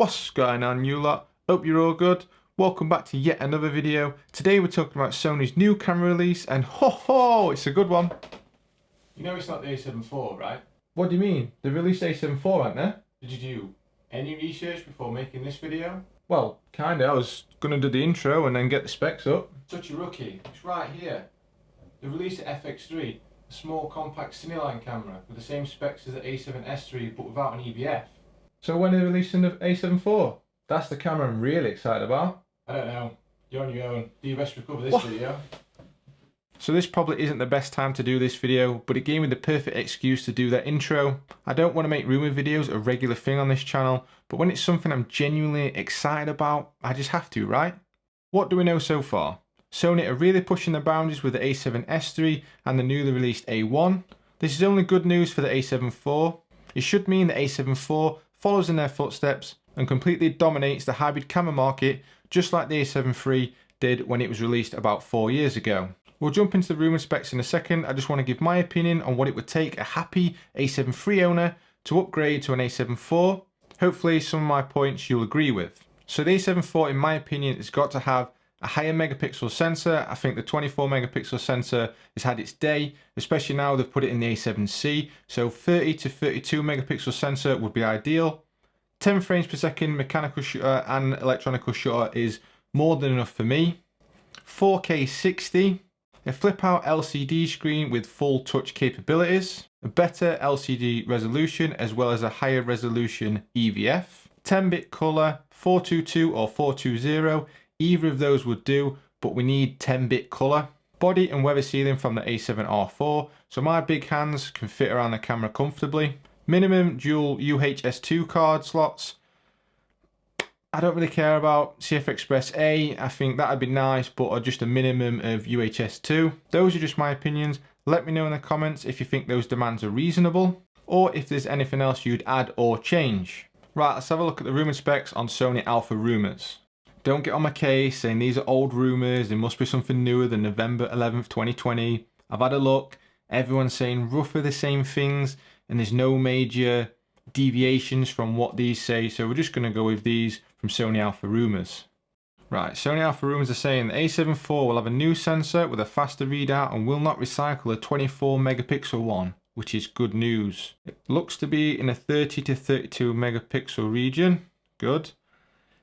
What's going on, you lot? Hope you're all good. Welcome back to yet another video. Today we're talking about Sony's new camera release, and ho, it's a good one. You know it's not the a7 IV, right? What do you mean? They released a7 IV, aren't they? Did you do any research before making this video? Well, kinda. I was gonna do the intro and then get the specs up. Such a rookie. It's right here. They released the FX3, a small compact cineline camera with the same specs as the a7S3 but without an EVF. So when are they releasing the a7 IV? That's the camera I'm really excited about. I don't know. You're on your own. Do your best to recover this video. So this probably isn't the best time to do this video, but it gave me the perfect excuse to do that intro. I don't want to make rumor videos a regular thing on this channel, but when it's something I'm genuinely excited about, I just have to, right? What do we know so far? Sony are really pushing the boundaries with the a7S3 and the newly released A1. This is only good news for the a7 IV. It should mean the a7 IV follows in their footsteps and completely dominates the hybrid camera market, just like the a7 III did when it was released about 4 years ago. We'll jump into the rumour specs in a second. I just want to give my opinion on what it would take a happy a7 III owner to upgrade to an a7 IV. Hopefully some of my points you'll agree with. So the a7 IV, in my opinion, has got to have a higher megapixel sensor. I think the 24 megapixel sensor has had its day, especially now they've put it in the a7C. So 30 to 32 megapixel sensor would be ideal. 10 frames per second mechanical shutter and electronical shutter is more than enough for me. 4K 60, a flip out LCD screen with full touch capabilities, a better LCD resolution as well as a higher resolution EVF, 10-bit color, 422 or 420, either of those would do, but we need 10-bit color. Body and weather sealing from the a7R4, so my big hands can fit around the camera comfortably. Minimum dual UHS2 card slots. I don't really care about CF Express A. I think that'd be nice, but just a minimum of UHS2. Those are just my opinions. Let me know in the comments if you think those demands are reasonable, or if there's anything else you'd add or change. Right, let's have a look at the rumour specs on Sony Alpha Rumours. Don't get on my case saying these are old rumours, there must be something newer than November 11th, 2020. I've had a look, everyone's saying roughly the same things, and there's no major deviations from what these say, so we're just going to go with these from Sony Alpha Rumours. Right, Sony Alpha Rumours are saying the a7 IV will have a new sensor with a faster readout and will not recycle a 24 megapixel one, which is good news. It looks to be in a 30 to 32 megapixel region. Good.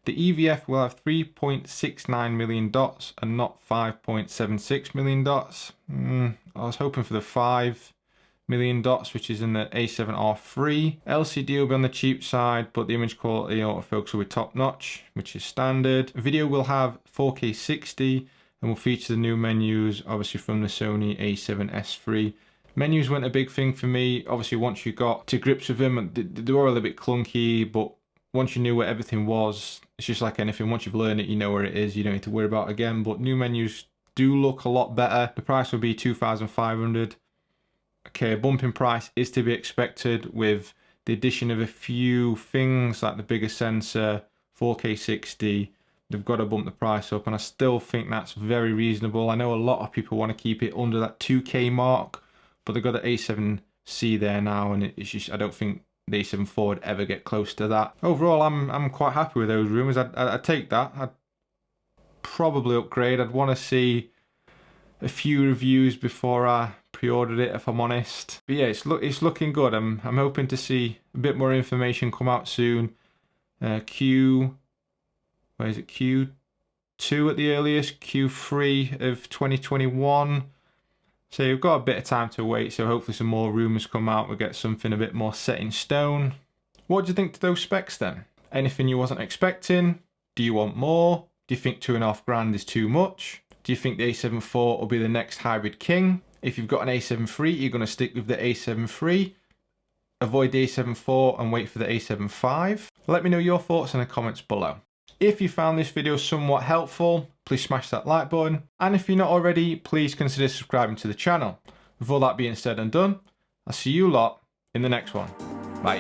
The EVF will have 3.69 million dots and not 5.76 million dots. I was hoping for the 5 million dots, which is in the a7R3. LCD will be on the cheap side, but the image quality autofocus will be top notch, which is standard. Video will have 4K 60 and will feature the new menus, obviously from the Sony a7S3. Menus weren't a big thing for me. Obviously, once you got to grips with them, they were a little bit clunky, but once you knew where everything was, it's just like anything. Once you've learned it, you know where it is. You don't need to worry about it again. But new menus do look a lot better. The price will be $2,500. Okay, a bump in price is to be expected with the addition of a few things like the bigger sensor, 4K 60. They've got to bump the price up, and I still think that's very reasonable. I know a lot of people want to keep it under that 2K mark, but they've got the a7C there now, and it's just, I don't think the a7 IV would ever get close to that. Overall, I'm quite happy with those rumours. I'd take that. I'd probably upgrade. I'd want to see a few reviews before I pre-ordered it, if I'm honest. But yeah, it's looking good. I'm hoping to see a bit more information come out soon. Q2 at the earliest, Q3 of 2021. So you've got a bit of time to wait, so hopefully some more rumours come out. We'll get something a bit more set in stone. What do you think to those specs then? Anything you wasn't expecting? Do you want more? Do you think $2,500 is too much? Do you think the a7 IV will be the next hybrid king? If you've got an a7 III, you're going to stick with the a7 III. Avoid the a7 IV and wait for the a7 V. Let me know your thoughts in the comments below. If you found this video somewhat helpful, please smash that like button. And if you're not already, please consider subscribing to the channel. With all that being said and done, I'll see you lot in the next one. Bye.